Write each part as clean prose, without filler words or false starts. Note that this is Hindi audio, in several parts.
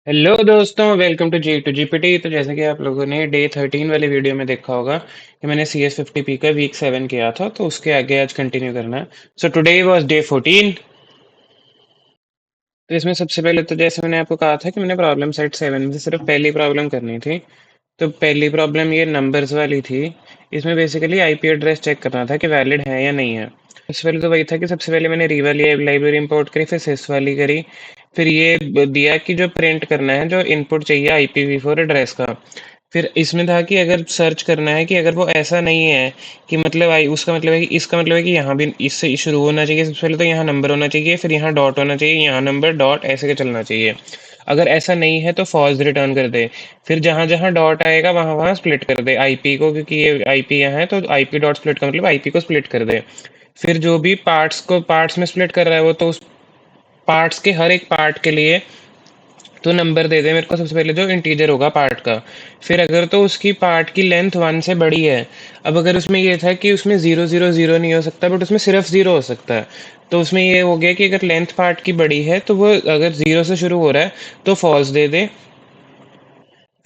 हेलो दोस्तों, welcome to G two GPT. तो जैसे कि आप लोगों ने डे 13 वाले वीडियो में देखा होगा कि मैंने सी एस 50 पी का वीक 7 किया था, तो उसके आगे आज कंटिन्यू करना है। So today was day 14। तो इसमें सबसे पहले तो जैसे मैंने आपको कहा था कि मैंने प्रॉब्लम सेट 7 में से सिर्फ पहली प्रॉब्लम करनी थी। तो पहली प्रॉब्लम ये नंबर्स वाली थी। इसमें बेसिकली आईपी एड्रेस चेक करना था कि वैलिड है या नहीं है। सबसे पहले तो वही था कि सबसे पहले मैंने री वाली लाइब्रेरी इंपोर्ट करी, फिर सिस वाली करी। फिर ये दिया कि जो प्रिंट करना है, जो इनपुट चाहिए IPv4 एड्रेस का। फिर इसमें था कि अगर सर्च करना है कि अगर वो ऐसा नहीं है कि मतलब आई उसका मतलब है कि इसका मतलब है कि यहाँ भी इससे शुरू होना चाहिए। सबसे पहले तो यहाँ नंबर होना चाहिए, फिर यहाँ डॉट होना चाहिए, यहाँ नंबर डॉट ऐसे के चलना चाहिए। अगर ऐसा नहीं है तो फॉल्स रिटर्न कर दे। फिर जहां जहां डॉट आएगा वहां वहां स्प्लिट कर दे आईपी को, क्योंकि ये आईपी यहाँ है तो आईपी डॉट स्प्लिट का मतलब आईपी को स्प्लिट कर दे। फिर जो भी पार्ट्स को पार्ट्स में स्प्लिट कर रहा है वो तो उस पार्ट्स के हर एक पार्ट के लिए तो नंबर दे दे मेरे को, सबसे पहले जो इंटीजर होगा पार्ट का। फिर अगर तो उसकी पार्ट की लेंथ 1 से बड़ी है। अब अगर उसमें ये था कि उसमें 0 0 0 नहीं हो सकता, बट उसमें सिर्फ 0 हो सकता है। तो उसमें ये हो गया कि अगर लेंथ पार्ट की बड़ी है तो वो अगर 0 से शुरू हो रहा है तो फॉल्स दे दे।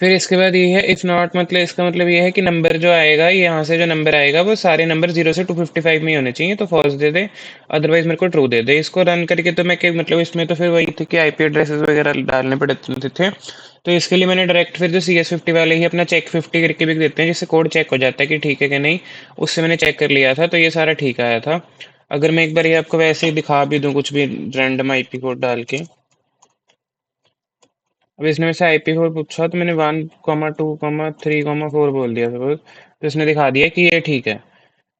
फिर इसके बाद ये है इफ नॉट, मतलब इसका मतलब ये है कि नंबर जो आएगा यहाँ से जो नंबर आएगा वो सारे नंबर 0 से 255 में ही होने चाहिए, तो फॉल्स दे दे। अदरवाइज मेरे को ट्रू दे दे। इसको रन करके तो मैं मतलब इसमें तो फिर वही थी कि आईपी एड्रेसेस वगैरह डालने पड़ते थे। तो इसके लिए मैंने डायरेक्ट फिर जो CS50 वाले ही अपना चेक 50 करके भी देते हैं, जिससे कोड चेक हो जाता है कि ठीक है कि नहीं। उससे मैंने चेक कर लिया था तो ये सारा ठीक आया था। अगर मैं एक बार ये आपको वैसे ही दिखा भी दूं कुछ भी रैंडम आईपी कोड डाल के। अब इसने मेरे से IP4 पूछा तो मैंने 1,2,3,4 बोल दिया सपोज, तो इसने दिखा दिया कि ये ठीक है।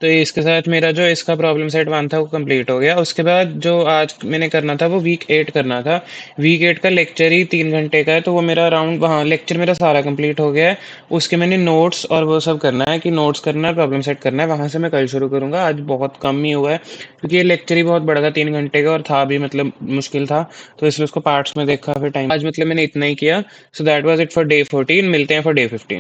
तो इसके साथ मेरा जो इसका प्रॉब्लम सेट 1 था वो कंप्लीट हो गया। उसके बाद जो आज मैंने करना था वो वीक 8 करना था। वीक 8 का लेक्चर ही 3 घंटे का है, तो वो मेरा अराउंड वहाँ लेक्चर मेरा सारा कंप्लीट हो गया है। उसके मैंने नोट्स और वो सब करना है कि नोट्स करना है, प्रॉब्लम सेट करना है, वहाँ से मैं कल शुरू करूँगा। आज बहुत कम ही हुआ है क्योंकि ये लेक्चर ही बहुत बड़ा था, 3 घंटे का, और था भी मतलब मुश्किल था। तो इसलिए उसको पार्ट्स में देखा, फिर टाइम आज मतलब मैंने इतना ही किया। So that was it for day 14। मिलते हैं फॉर डे 15।